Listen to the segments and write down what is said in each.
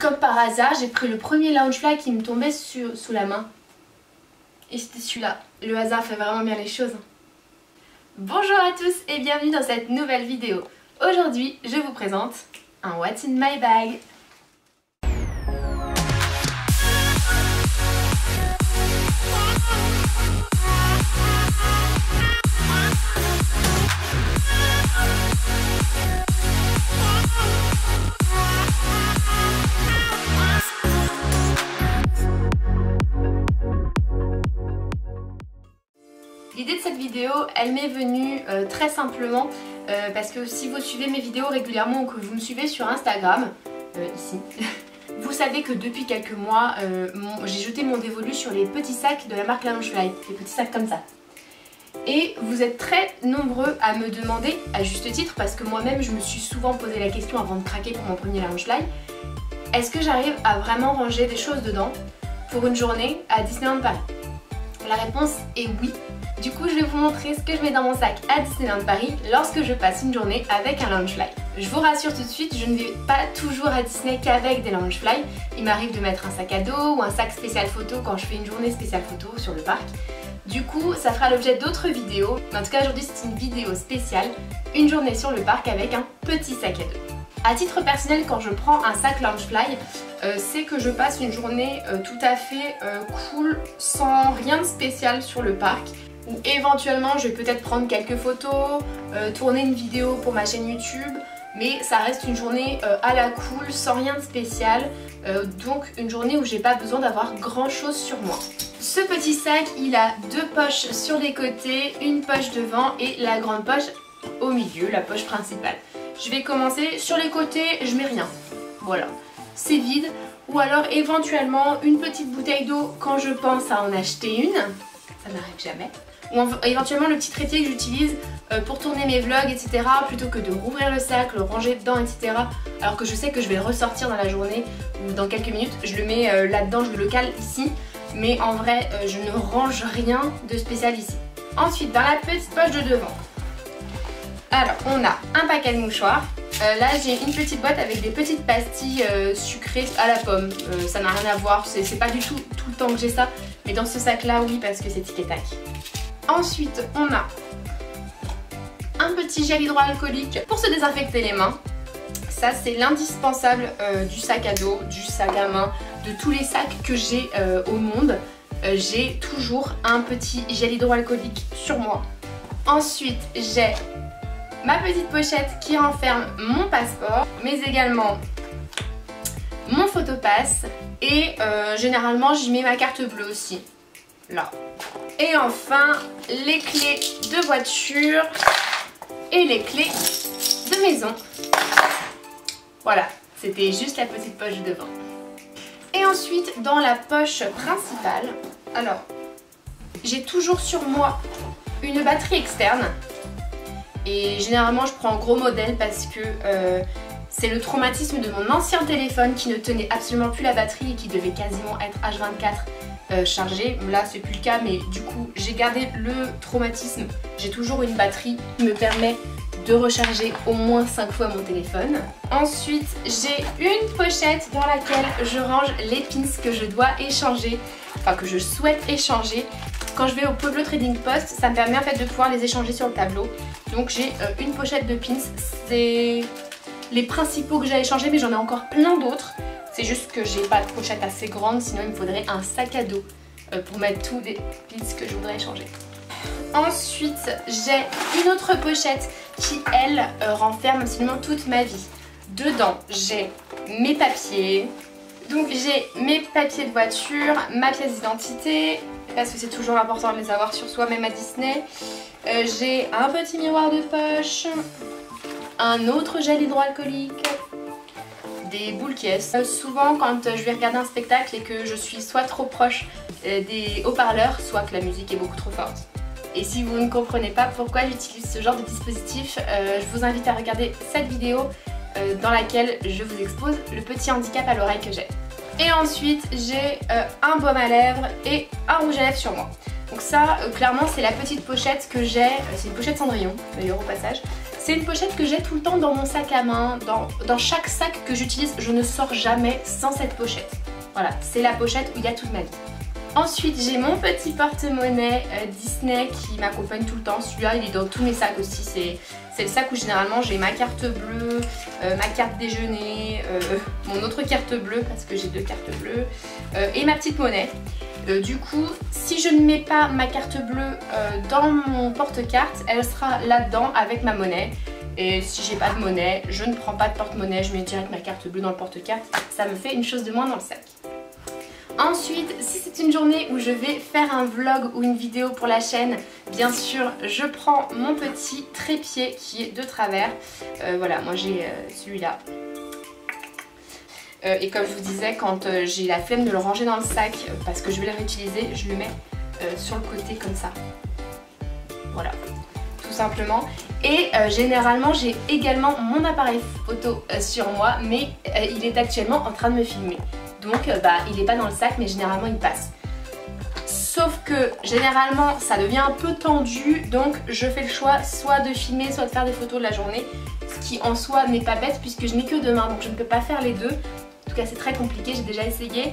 comme par hasard, j'ai pris le premier Loungefly qui me tombait sous la main. Et c'était celui-là. Le hasard fait vraiment bien les choses. Bonjour à tous et bienvenue dans cette nouvelle vidéo. Aujourd'hui, je vous présente un What's in my bag. L'idée de cette vidéo, elle m'est venue très simplement parce que si vous suivez mes vidéos régulièrement ou que vous me suivez sur Instagram, ici, vous savez que depuis quelques mois, j'ai jeté mon dévolu sur les petits sacs de la marque Loungefly, les petits sacs comme ça. Et vous êtes très nombreux à me demander, à juste titre, parce que moi-même je me suis souvent posé la question avant de craquer pour mon premier Loungefly, est-ce que j'arrive à vraiment ranger des choses dedans pour une journée à Disneyland Paris? La réponse est oui. Du coup, je vais vous montrer ce que je mets dans mon sac à Disneyland Paris lorsque je passe une journée avec un Loungefly. Je vous rassure tout de suite, je ne vais pas toujours à Disney qu'avec des Loungefly. Il m'arrive de mettre un sac à dos ou un sac spécial photo quand je fais une journée spéciale photo sur le parc. Du coup, ça fera l'objet d'autres vidéos. Mais en tout cas, aujourd'hui, c'est une vidéo spéciale, une journée sur le parc avec un petit sac à dos. À titre personnel, quand je prends un sac Loungefly, c'est que je passe une journée tout à fait cool, sans rien de spécial sur le parc. Ou éventuellement je vais peut-être prendre quelques photos, tourner une vidéo pour ma chaîne YouTube, mais ça reste une journée à la cool, sans rien de spécial, donc une journée où j'ai pas besoin d'avoir grand chose sur moi. Ce petit sac, il a deux poches sur les côtés, une poche devant et la grande poche au milieu, la poche principale. Je vais commencer sur les côtés, je mets rien, voilà, c'est vide, ou alors éventuellement une petite bouteille d'eau quand je pense à en acheter une, ça m'arrive jamais. Ou éventuellement le petit trépied que j'utilise pour tourner mes vlogs, etc. Plutôt que de rouvrir le sac, le ranger dedans, etc. Alors que je sais que je vais le ressortir dans la journée ou dans quelques minutes. Je le mets là-dedans, je le cale ici. Mais en vrai, je ne range rien de spécial ici. Ensuite, dans la petite poche de devant, alors on a un paquet de mouchoirs. Là j'ai une petite boîte avec des petites pastilles sucrées à la pomme. Ça n'a rien à voir, c'est pas du tout le temps que j'ai ça. Mais dans ce sac là, oui, parce que c'est tic et tac. Ensuite, on a un petit gel hydroalcoolique pour se désinfecter les mains. Ça, c'est l'indispensable du sac à dos, du sac à main, de tous les sacs que j'ai au monde. J'ai toujours un petit gel hydroalcoolique sur moi. Ensuite, j'ai ma petite pochette qui renferme mon passeport, mais également mon photopass. Et généralement, j'y mets ma carte bleue aussi. Là. Et enfin, les clés de voiture et les clés de maison. Voilà, c'était juste la petite poche devant. Et ensuite, dans la poche principale, alors, j'ai toujours sur moi une batterie externe. Et généralement, je prends un gros modèle parce que c'est le traumatisme de mon ancien téléphone qui ne tenait absolument plus la batterie et qui devait quasiment être H24 chargé. Là c'est plus le cas, mais du coup j'ai gardé le traumatisme. J'ai toujours une batterie qui me permet de recharger au moins 5 fois mon téléphone. Ensuite j'ai une pochette dans laquelle je range les pins que je dois échanger, enfin que je souhaite échanger. Quand je vais au Pueblo Trading Post, ça me permet en fait de pouvoir les échanger sur le tableau. Donc j'ai une pochette de pins, c'est les principaux que j'ai échangés, mais j'en ai encore plein d'autres. C'est juste que j'ai pas de pochette assez grande, sinon il me faudrait un sac à dos pour mettre tous les pins que je voudrais échanger. Ensuite, j'ai une autre pochette qui, elle, renferme absolument toute ma vie. Dedans, j'ai mes papiers. Donc j'ai mes papiers de voiture, ma pièce d'identité, parce que c'est toujours important de les avoir sur soi, même à Disney. J'ai un petit miroir de poche, un autre gel hydroalcoolique, des boules caisses. Souvent quand je vais regarder un spectacle et que je suis soit trop proche des haut-parleurs, soit que la musique est beaucoup trop forte. Et si vous ne comprenez pas pourquoi j'utilise ce genre de dispositif, je vous invite à regarder cette vidéo dans laquelle je vous expose le petit handicap à l'oreille que j'ai. Et ensuite j'ai un baume à lèvres et un rouge à lèvres sur moi. Donc ça clairement c'est la petite pochette que j'ai, c'est une pochette Cendrillon d'ailleurs au passage. C'est une pochette que j'ai tout le temps dans mon sac à main, dans chaque sac que j'utilise, je ne sors jamais sans cette pochette. Voilà, c'est la pochette où il y a toute ma vie. Ensuite, j'ai mon petit porte-monnaie Disney qui m'accompagne tout le temps. Celui-là, il est dans tous mes sacs aussi. C'est le sac où généralement j'ai ma carte bleue, ma carte déjeuner, mon autre carte bleue parce que j'ai 2 cartes bleues et ma petite monnaie. Du coup, si je ne mets pas ma carte bleue dans mon porte-carte, elle sera là-dedans avec ma monnaie. Et si j'ai pas de monnaie, je ne prends pas de porte-monnaie, je mets direct ma carte bleue dans le porte-carte. Ça me fait une chose de moins dans le sac. Ensuite, si c'est une journée où je vais faire un vlog ou une vidéo pour la chaîne, bien sûr, je prends mon petit trépied qui est de travers. Voilà, moi j'ai celui-là. Et comme je vous disais, quand j'ai la flemme de le ranger dans le sac parce que je vais le réutiliser, je le mets sur le côté comme ça. Voilà, tout simplement. Et généralement, j'ai également mon appareil photo sur moi, mais il est actuellement en train de me filmer. Donc il n'est pas dans le sac, mais généralement il passe. Sauf que généralement ça devient un peu tendu, donc je fais le choix soit de filmer, soit de faire des photos de la journée. Ce qui en soi n'est pas bête puisque je n'ai que 2 mains, donc je ne peux pas faire les deux. En tout cas c'est très compliqué, j'ai déjà essayé.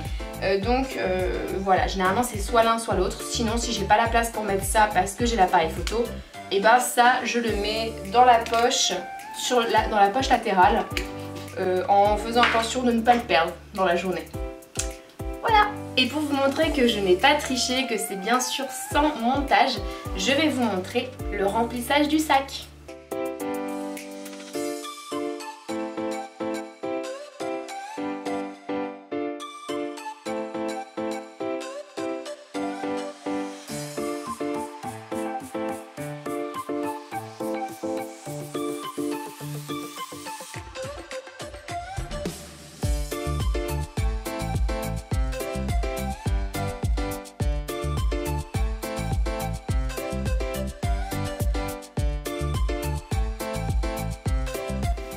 Voilà, généralement c'est soit l'un soit l'autre. Sinon si j'ai pas la place pour mettre ça parce que j'ai l'appareil photo, et ça je le mets dans la poche, dans la poche latérale. En faisant attention de ne pas le perdre dans la journée. Voilà. Et pour vous montrer que je n'ai pas triché, que c'est bien sûr sans montage, je vais vous montrer le remplissage du sac.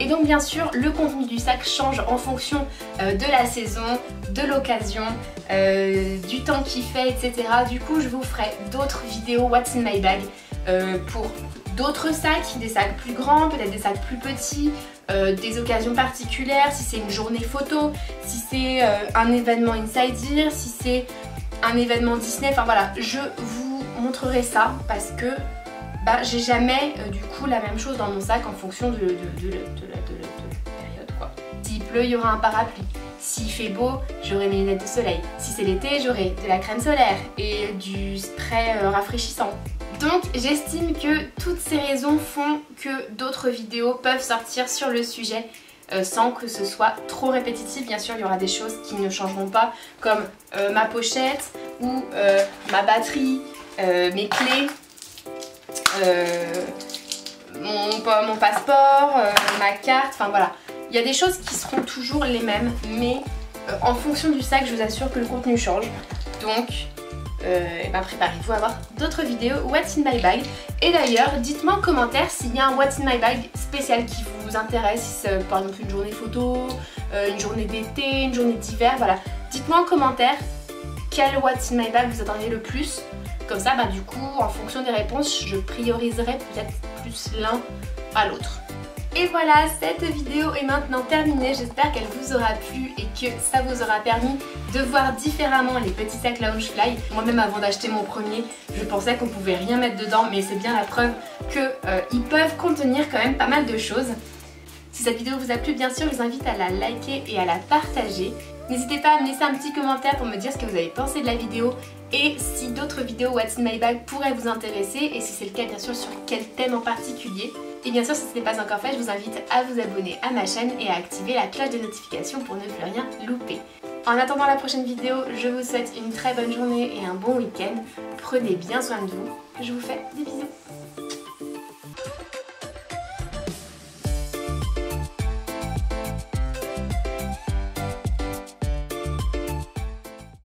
Et donc bien sûr le contenu du sac change en fonction de la saison, de l'occasion, du temps qu'il fait, etc. Du coup je vous ferai d'autres vidéos What's in my bag pour d'autres sacs, des sacs plus grands, peut-être des sacs plus petits, des occasions particulières, si c'est une journée photo, si c'est un événement Inside Ear, si c'est un événement Disney, enfin voilà, je vous montrerai ça parce que j'ai jamais du coup la même chose dans mon sac en fonction de la période quoi. S'il pleut, il y aura un parapluie. S'il fait beau, j'aurai mes lunettes de soleil. Si c'est l'été, j'aurai de la crème solaire et du spray rafraîchissant. Donc j'estime que toutes ces raisons font que d'autres vidéos peuvent sortir sur le sujet sans que ce soit trop répétitif. Bien sûr, il y aura des choses qui ne changeront pas comme ma pochette ou ma batterie, mes clés. Mon passeport, ma carte, enfin voilà. Il y a des choses qui seront toujours les mêmes, mais en fonction du sac, je vous assure que le contenu change. Donc, préparez-vous à voir d'autres vidéos What's in my bag. Et d'ailleurs, dites-moi en commentaire s'il y a un What's in my bag spécial qui vous intéresse, si c'est par exemple une journée photo, une journée d'été, une journée d'hiver, voilà. Dites-moi en commentaire quel What's in my bag vous attendez le plus. Comme ça, du coup, en fonction des réponses, je prioriserai peut-être plus l'un à l'autre. Et voilà, cette vidéo est maintenant terminée. J'espère qu'elle vous aura plu et que ça vous aura permis de voir différemment les petits sacs Loungefly. Moi-même, avant d'acheter mon premier, je pensais qu'on pouvait rien mettre dedans, mais c'est bien la preuve qu'ils peuvent contenir quand même pas mal de choses. Si cette vidéo vous a plu, bien sûr, je vous invite à la liker et à la partager. N'hésitez pas à me laisser un petit commentaire pour me dire ce que vous avez pensé de la vidéo et si d'autres vidéos What's in my bag pourraient vous intéresser et si c'est le cas, bien sûr, sur quel thème en particulier. Et bien sûr, si ce n'est pas encore fait, je vous invite à vous abonner à ma chaîne et à activer la cloche de notification pour ne plus rien louper. En attendant la prochaine vidéo, je vous souhaite une très bonne journée et un bon week-end. Prenez bien soin de vous. Je vous fais des bisous.